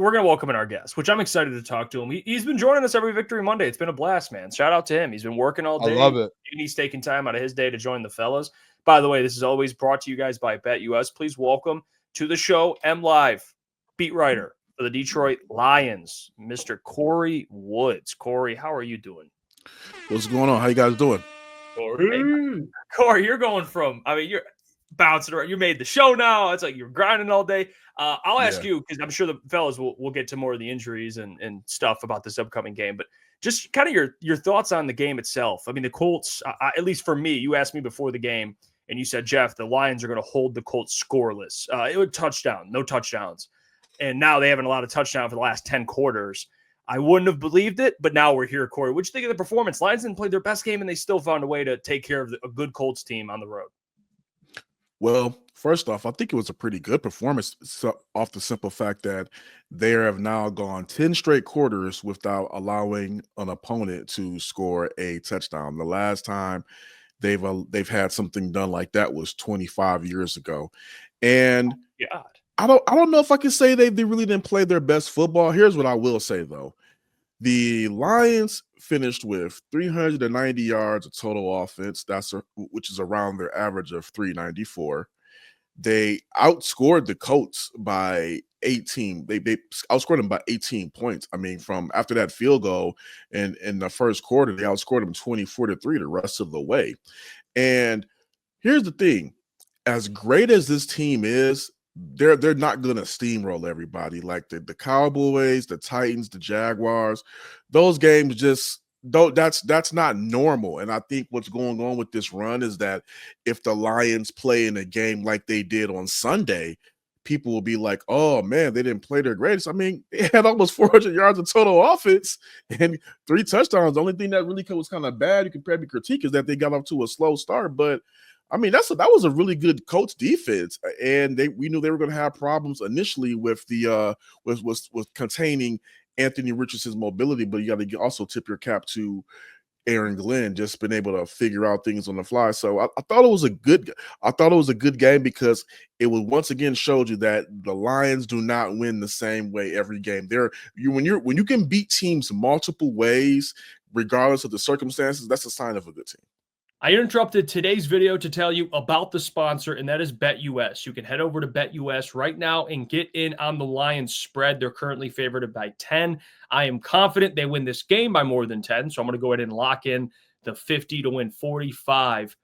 we're going to welcome in our guest, which I'm excited to talk to him. He's been joining us every Victory Monday. It's been a blast, man. Shout out to him. He's been working all day. I love it. And he's taking time out of his day to join the fellas. By the way, this is always brought to you guys by BetUS. Please welcome to the show, MLive beat writer for the Detroit Lions, Mr. Kory Woods. Kory, how are you doing? What's going on? How you guys doing? Kory, you're going from, you're bouncing around. You made the show now. It's like you're grinding all day. I'll ask you, because I'm sure the fellas will get to more of the injuries and stuff about this upcoming game, but just kind of your thoughts on the game itself. I mean, the Colts, at least for me, you asked me before the game, and you said, Jeff, the Lions are going to hold the Colts scoreless. It would no touchdowns. And now they haven't allowed a touchdown for the last 10 quarters. I wouldn't have believed it, but now we're here, Kory. What do you think of the performance? Lions didn't play their best game, and they still found a way to take care of a good Colts team on the road. Well, first off, I think it was a pretty good performance off the simple fact that they have now gone 10 straight quarters without allowing an opponent to score a touchdown. The last time they've had something done like that was 25 years ago. And God. I don't know if I can say they really didn't play their best football. Here's what I will say, though. The Lions finished with 390 yards of total offense, which is around their average of 394. They outscored the Colts by 18. They outscored them by 18 points. I mean, from after that field goal in the first quarter, they outscored them 24-3 the rest of the way. And here's the thing. As great as this team is, they're not going to steamroll everybody like the Cowboys, the Titans, the Jaguars. Those games just don't. That's not normal. And I think what's going on with this run is that if the Lions play in a game like they did on Sunday, people will be like, "Oh man, they didn't play their greatest." I mean, they had almost 400 yards of total offense and 3 touchdowns. The only thing that really was kind of bad, you can probably critique, is that they got off to a slow start, but. I mean, that was a really good Colts defense, and we knew they were going to have problems initially with the with containing Anthony Richardson's mobility. But you got to also tip your cap to Aaron Glenn, just been able to figure out things on the fly. So I thought it was a good game because it was once again showed you that the Lions do not win the same way every game. When you can beat teams multiple ways, regardless of the circumstances, that's a sign of a good team. I interrupted today's video to tell you about the sponsor, and that is BetUS. You can head over to BetUS right now and get in on the Lions spread. They're currently favored by 10. I am confident they win this game by more than 10, so I'm going to go ahead and lock in the 50 to win 45-45.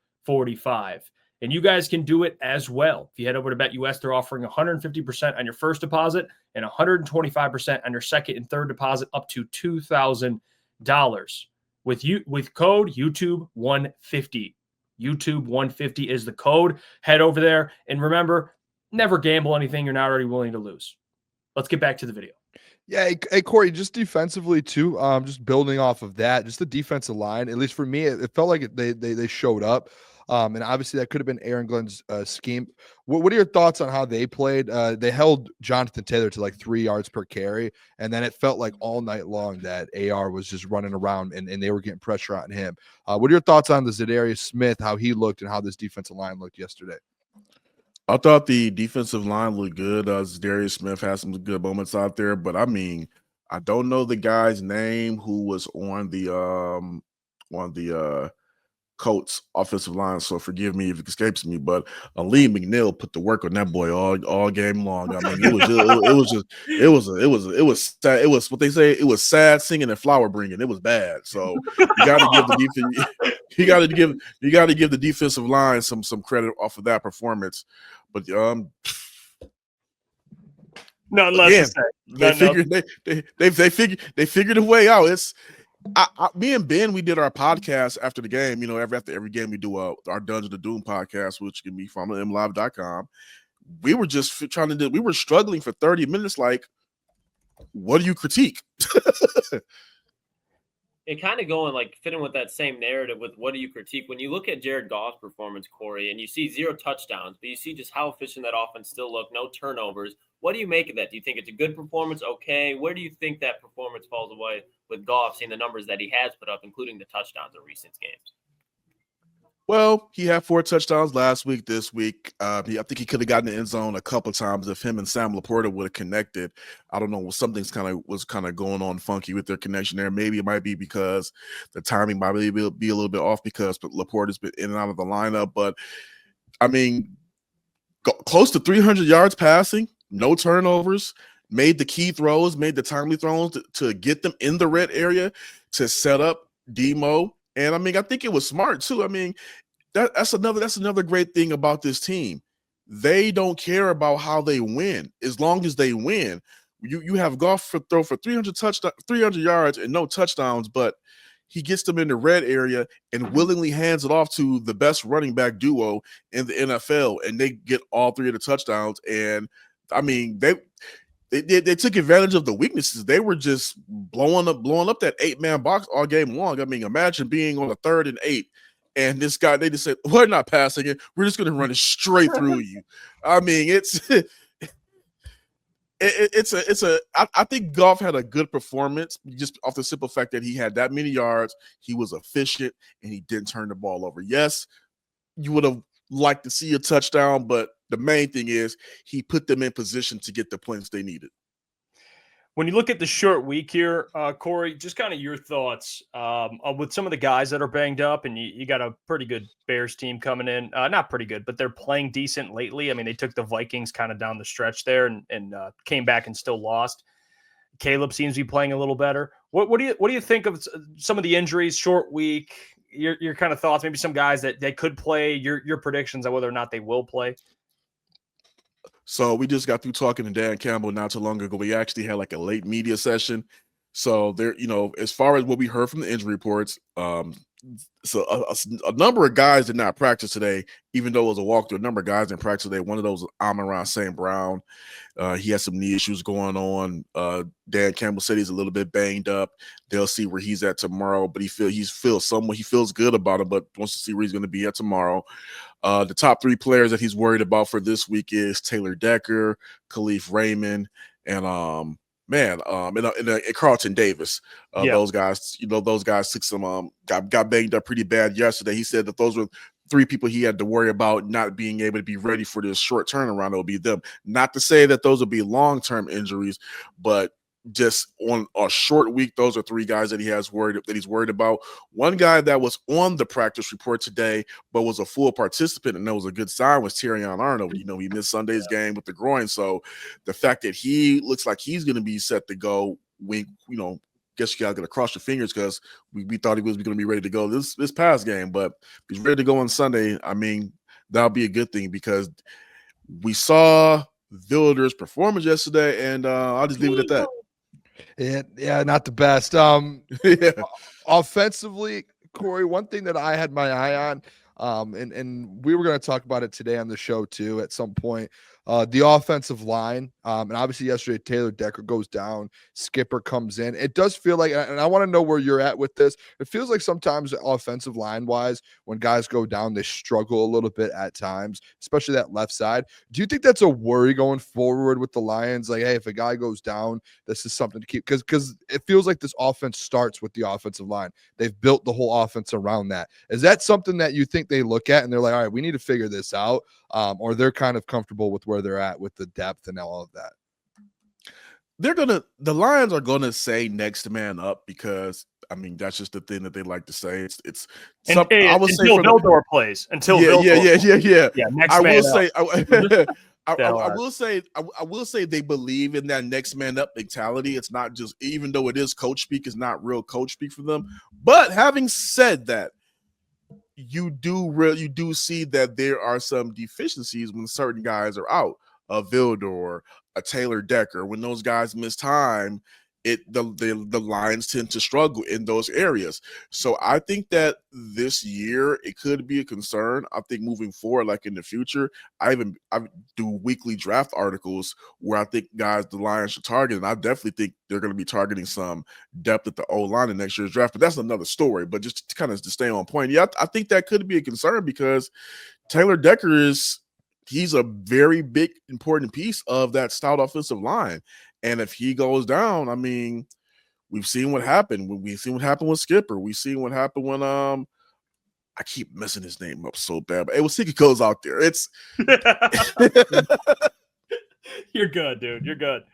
And you guys can do it as well. If you head over to BetUS, they're offering 150% on your first deposit and 125% on your second and third deposit up to $2,000. With code YouTube150. YouTube150 is the code. Head over there. And remember, never gamble anything you're not already willing to lose. Let's get back to the video. Yeah, hey Kory, just defensively too, just building off of that, just the defensive line, at least for me, it felt like they showed up. And obviously that could have been Aaron Glenn's scheme. What are your thoughts on how they played? They held Jonathan Taylor to like 3 yards per carry, and then it felt like all night long that AR was just running around and they were getting pressure on him. What are your thoughts on the Zadarius Smith, how he looked and how this defensive line looked yesterday? I thought the defensive line looked good. Zadarius Smith had some good moments out there, but I mean, I don't know the guy's name who was on the Colts offensive line, so forgive me if it escapes me, but Lee McNeil put the work on that boy all game long. I mean, it was what they say, it was sad singing and flower bringing. It was bad. So you got to give the defense, you got to give the defensive line some credit off of that performance. But none less to say. They figured a way out. It's me and Ben, we did our podcast after the game. You know, after every game we do our Dungeon of Doom podcast, which can be found on mlive.com. We were just we were struggling for 30 minutes. Like, what do you critique? And kind of going like fitting with that same narrative with what do you critique? When you look at Jared Goff's performance, Kory, and you see 0 touchdowns, but you see just how efficient that offense still looked, no turnovers. What do you make of that? Do you think it's a good performance? Okay. Where do you think that performance falls away with Goff, seeing the numbers that he has put up, including the touchdowns in recent games? Well, he had 4 touchdowns last week. This week, I think he could have gotten the end zone a couple of times if him and Sam Laporta would have connected. I don't know. Something's was kind of going on funky with their connection there. Maybe it might be because the timing might be a little bit off because Laporta's been in and out of the lineup. But I mean, close to 300 yards passing, no turnovers, made the key throws, made the timely throws to get them in the red area to set up Demo. And I mean, I think it was smart too. I mean, that's another great thing about this team. They don't care about how they win as long as they win. You have Goff throw for 300 yards and no touchdowns, but he gets them in the red area and willingly hands it off to the best running back duo in the NFL, and they get all 3 of the touchdowns. And I mean, they took advantage of the weaknesses. They were just blowing up that 8-man box all game long. I mean, imagine being on a 3rd and 8, and this guy, they just said, "We're not passing it. We're just going to run it straight through you." I mean, I think Goff had a good performance just off the simple fact that he had that many yards. He was efficient and he didn't turn the ball over. Yes, you would have liked to see a touchdown, but the main thing is he put them in position to get the points they needed. When you look at the short week here, Kory, just kind of your thoughts with some of the guys that are banged up, and you got a pretty good Bears team coming in. Not pretty good, but they're playing decent lately. I mean, they took the Vikings kind of down the stretch there and came back and still lost. Caleb seems to be playing a little better. What do you think of some of the injuries, short week? Your kind of thoughts, maybe some guys that they could play, your predictions on whether or not they will play. So we just got through talking to Dan Campbell not too long ago. We actually had like a late media session. So there, as far as what we heard from the injury reports, so a number of guys did not practice today, even though it was a walkthrough. A number of guys didn't practice today. One of those was Amon-Ra St. Brown. He has some knee issues going on. Dan Campbell said he's a little bit banged up. They'll see where he's at tomorrow, but he feels good about it, but wants to see where he's going to be at tomorrow. The top 3 players that he's worried about for this week is Taylor Decker, Kalif Raymond, and Carlton Davis. Those guys, those guys took some got banged up pretty bad yesterday. He said that those were 3 people he had to worry about not being able to be ready for this short turnaround. It'll be them. Not to say that those will be long-term injuries, but just on a short week, those are 3 guys that he's worried about. One guy that was on the practice report today, but was a full participant, and that was a good sign, was Terrion Arnold. He missed Sunday's game with the groin. So the fact that he looks like he's going to be set to go, guess you got to cross your fingers because we thought he was going to be ready to go this past game, but he's ready to go on Sunday. I mean, that'll be a good thing because we saw Wilder's performance yesterday, and I'll just leave it at that. Yeah, not the best. Yeah. Offensively, Kory, one thing that I had my eye on, and we were going to talk about it today on the show too at some point, the offensive line. And obviously yesterday, Taylor Decker goes down, Skipper comes in. It does feel like, and I want to know where you're at with this. It feels like sometimes offensive line wise, when guys go down, they struggle a little bit at times, especially that left side. Do you think that's a worry going forward with the Lions? Like, hey, if a guy goes down, this is something to keep, because it feels like this offense starts with the offensive line. They've built the whole offense around that. Is that something that you think they look at and they're like, all right, we need to figure this out? Or they're kind of comfortable with where they're at with the depth and all of that? The Lions are gonna say next man up because I mean that's just the thing that they like to say. I would say Vildor plays until yeah. Next I man will up. say I will say they believe in that next man up mentality. It's not just, even though it is coach speak, it's not real coach speak for them. But having said that, you do see that there are some deficiencies when certain guys are out. A Vildor, a Taylor Decker, when those guys miss time, the Lions tend to struggle in those areas. So I think that this year it could be a concern. I think moving forward, like in the future, I do weekly draft articles where I think guys the Lions should target, and I definitely think they're going to be targeting some depth at the O-line in next year's draft. But that's another story. But just to stay on point, yeah, I think that could be a concern because Taylor Decker he's a very big, important piece of that stout offensive line. And if he goes down, I mean, we've seen what happened. We've seen what happened with Skipper. We've seen what happened when I keep messing his name up so bad, but hey, we'll see if he goes out there. It's You're good, dude. You're good.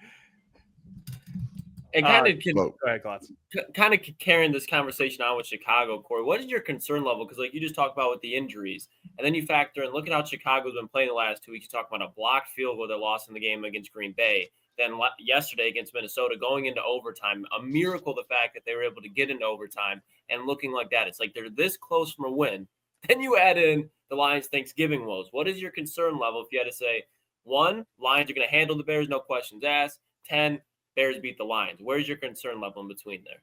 And Go ahead, Klotz. kind of carrying this conversation on with Chicago, Kory, what is your concern level? Because like you just talked about with the injuries, and then you factor in, look at how Chicago's been playing the last 2 weeks. You talk about a blocked field goal they lost in the game against Green Bay. Then yesterday against Minnesota, going into overtime, a miracle the fact that they were able to get into overtime and looking like that. It's like they're this close from a win. Then you add in the Lions' Thanksgiving woes. What is your concern level if you had to say, 1, Lions are going to handle the Bears, no questions asked. 10, Bears beat the Lions. Where's your concern level in between there?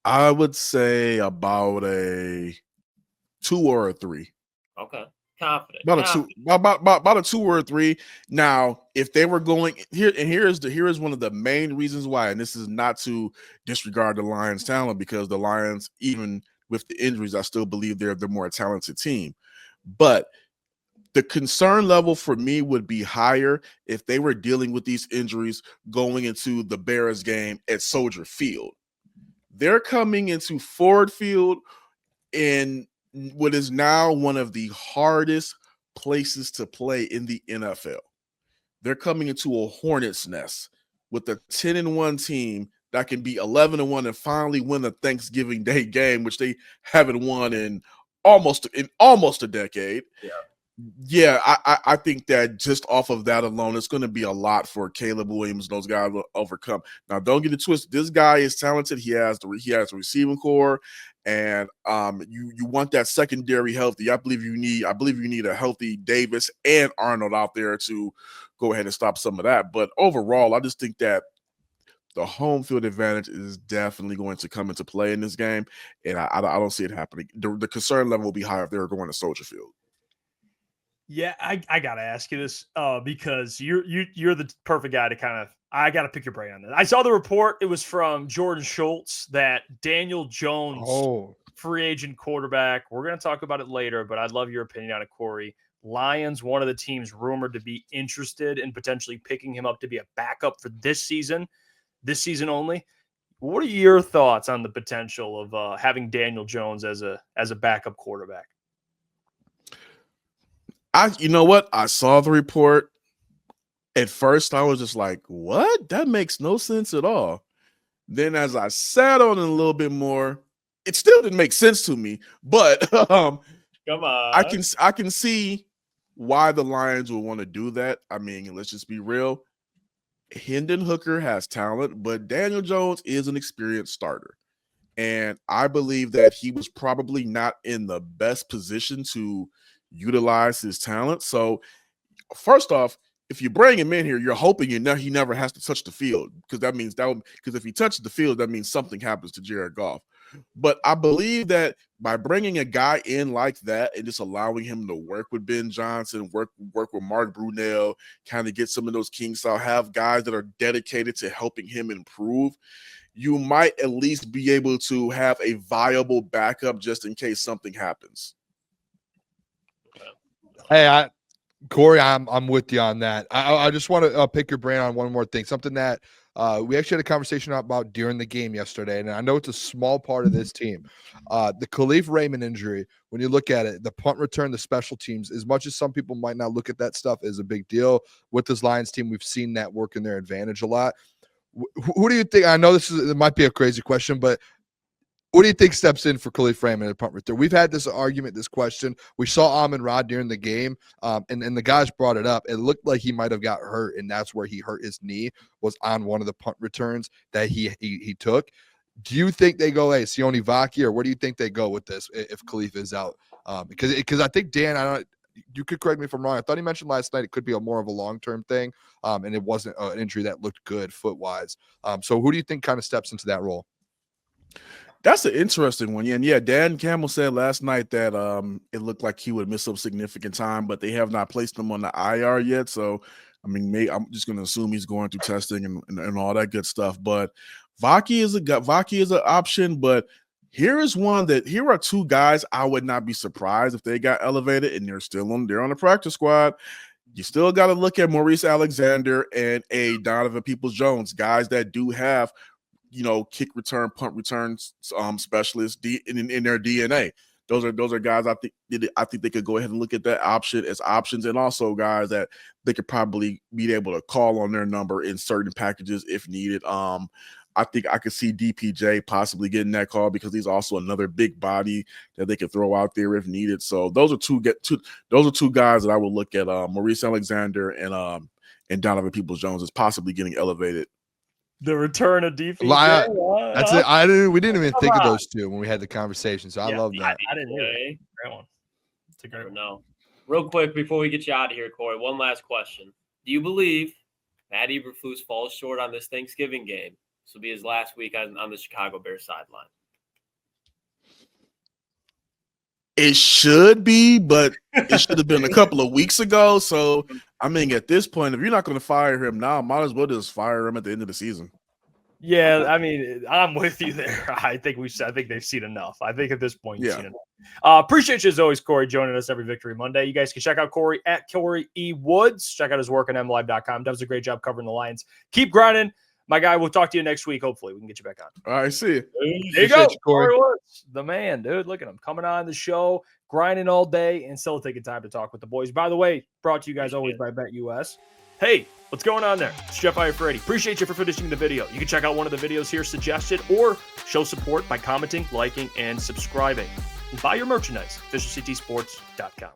I would say about a 2 or a 3. Okay. Confident. About a 2 or a 3. Now, if they were going here, and here is one of the main reasons why, and this is not to disregard the Lions' talent, because the Lions, even with the injuries, I still believe they're the more talented team. But the concern level for me would be higher if they were dealing with these injuries going into the Bears game at Soldier Field. They're coming into Ford Field in what is now one of the hardest places to play in the NFL. They're coming into a hornet's nest with a 10-1 team that can be 11-1 and finally win a Thanksgiving Day game, which they haven't won in almost a decade. Yeah, I think that just off of that alone, it's going to be a lot for Caleb Williams and those guys to overcome. Now, don't get it twisted. This guy is talented. He has the receiving core, and you want that secondary healthy. I believe you need a healthy Davis and Arnold out there to go ahead and stop some of that. But overall, I just think that the home field advantage is definitely going to come into play in this game, and I don't see it happening. The concern level will be higher if they're going to Soldier Field. Yeah, I gotta ask you this because you're the perfect guy to I gotta pick your brain on this. I saw the report. It was from Jordan Schultz that Daniel Jones, free agent quarterback. We're gonna talk about it later, but I'd love your opinion on it, Kory. Lions, one of the teams rumored to be interested in potentially picking him up to be a backup for this season only. What are your thoughts on the potential of having Daniel Jones as a backup quarterback? You know what? I saw the report. At first, I was just like, what? That makes no sense at all. Then as I sat on it a little bit more, it still didn't make sense to me. But come on. I can see why the Lions would want to do that. I mean, let's just be real. Hendon Hooker has talent, but Daniel Jones is an experienced starter. And I believe that he was probably not in the best position to utilize his talent. So first off, if you bring him in here, you're hoping he never has to touch the field, because if he touches the field, that means something happens to Jared Goff. But I believe that by bringing a guy in like that and just allowing him to work with Ben Johnson, work with Mark Brunell, kind of get some of those king style, have guys that are dedicated to helping him improve, you might at least be able to have a viable backup just in case something happens. Hey, Kory, I'm with you on that. I just want to pick your brain on one more thing, something that we actually had a conversation about during the game yesterday, and I know it's a small part of this team. The Kalif Raymond injury, when you look at it, the punt return, the special teams, as much as some people might not look at that stuff as a big deal, with this Lions team, we've seen that work in their advantage a lot. Who do you think? I know it might be a crazy question, but what do you think steps in for Kalif Raymond at punt return? We've had this argument, this question. We saw Amon-Ra during the game, and the guys brought it up. It looked like he might have got hurt, and that's where he hurt his knee, was on one of the punt returns that he took. Do you think they go, hey, Sione Vaki, or where do you think they go with this if Kalif is out? Because I think, Dan, you could correct me if I'm wrong. I thought he mentioned last night it could be more of a long-term thing, and it wasn't an injury that looked good foot-wise. So who do you think kind of steps into that role? That's an interesting one. And yeah, Dan Campbell said last night that it looked like he would miss some significant time, but they have not placed him on the IR yet. So, I mean, I'm just going to assume he's going through testing and all that good stuff. But Vaki is an option. But here are two guys I would not be surprised if they got elevated, and they're on the practice squad. You still got to look at Maurice Alexander and Donovan Peoples-Jones, guys that do have, kick return, punt returns specialists in their DNA. those are guys I think they could go ahead and look at that option as options, and also guys that they could probably be able to call on their number in certain packages if needed. I think I could see DPJ possibly getting that call because he's also another big body that they could throw out there if needed. So those are two guys that I would look at. Maurice Alexander and Donovan Peoples-Jones is possibly getting elevated. The return of DPJ. That's it. We didn't even think of those two when we had the conversation. So I love that. I didn't hear it. Great one. It's a great one. No. Real quick before we get you out of here, Kory, one last question. Do you believe Matt Eberflus falls short on this Thanksgiving game? This will be his last week on the Chicago Bears sideline. It should be, but it should have been a couple of weeks ago. So, I mean, at this point, if you're not going to fire him now, might as well just fire him at the end of the season. Yeah, I mean, I'm with you there. I think they've seen enough. I think at this point, you've seen enough. Appreciate you as always, Kory, joining us every Victory Monday. You guys can check out Kory at Kory E. Woods. Check out his work on MLive.com. Does a great job covering the Lions. Keep grinding. My guy, we'll talk to you next week. Hopefully, we can get you back on. All right, see you. There you go. Kory Woods, the man, dude. Look at him coming on the show, grinding all day, and still taking time to talk with the boys. By the way, brought to you guys always by BetUS. Hey, what's going on there? It's Jeff Iafrate. Appreciate you for finishing the video. You can check out one of the videos here suggested or show support by commenting, liking, and subscribing. And buy your merchandise, FisherCTSports.com.